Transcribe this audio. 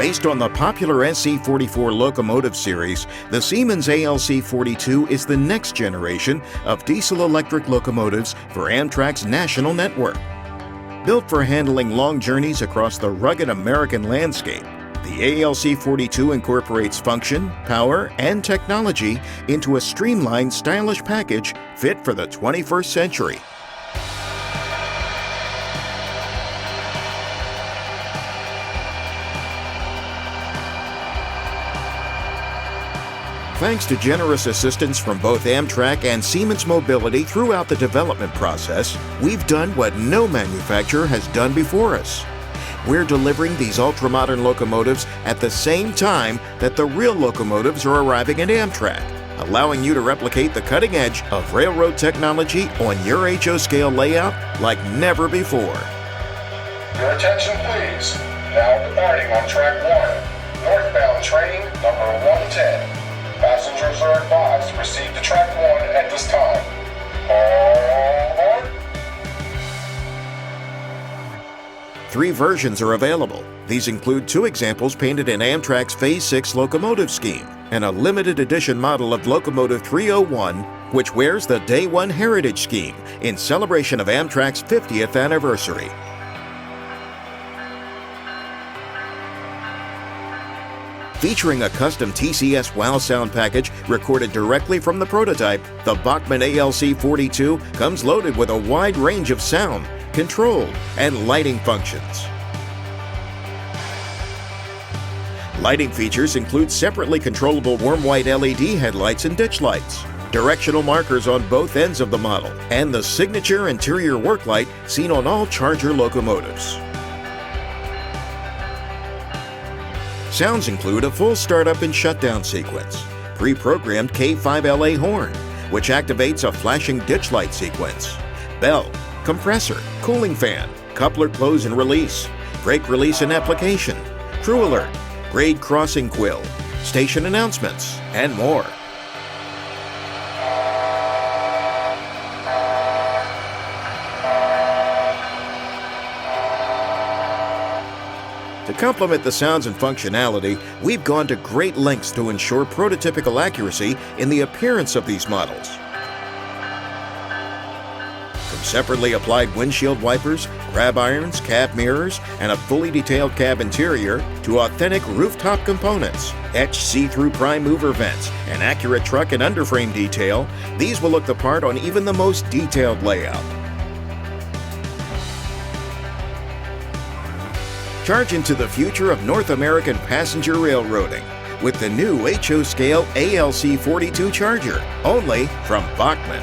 Based on the popular SC-44 locomotive series, the Siemens ALC-42 is the next generation of diesel-electric locomotives for Amtrak's national network. Built for handling long journeys across the rugged American landscape, the ALC-42 incorporates function, power, and technology into a streamlined, stylish package fit for the 21st century. Thanks to generous assistance from both Amtrak and Siemens Mobility throughout the development process, we've done what no manufacturer has done before us. We're delivering these ultra-modern locomotives at the same time that the real locomotives are arriving at Amtrak, allowing you to replicate the cutting edge of railroad technology on your HO scale layout like never before. Your attention please. Now departing on track 1, northbound train number 110. Passengers are advised to proceed to track 1 at this time. All aboard. 3 versions are available. These include 2 examples painted in Amtrak's Phase 6 locomotive scheme and a limited edition model of Locomotive 301, which wears the Day 1 Heritage scheme in celebration of Amtrak's 50th anniversary. Featuring a custom TCS WOWSound package recorded directly from the prototype, the Bachmann ALC-42 comes loaded with a wide range of sound, control, and lighting functions. Lighting features include separately controllable warm white LED headlights and ditch lights, directional markers on both ends of the model, and the signature interior work light seen on all Charger locomotives. Sounds include a full startup and shutdown sequence, pre-programmed K5LA horn, which activates a flashing ditch light sequence, bell, compressor, cooling fan, coupler close and release, brake release and application, crew alert, grade crossing quill, station announcements, and more. To complement the sounds and functionality, we've gone to great lengths to ensure prototypical accuracy in the appearance of these models. From separately applied windshield wipers, grab irons, cab mirrors, and a fully detailed cab interior, to authentic rooftop components, etched see-through prime mover vents, and accurate truck and underframe detail, these will look the part on even the most detailed layout. Charge into the future of North American passenger railroading with the new HO scale ALC-42 Charger, only from Bachmann.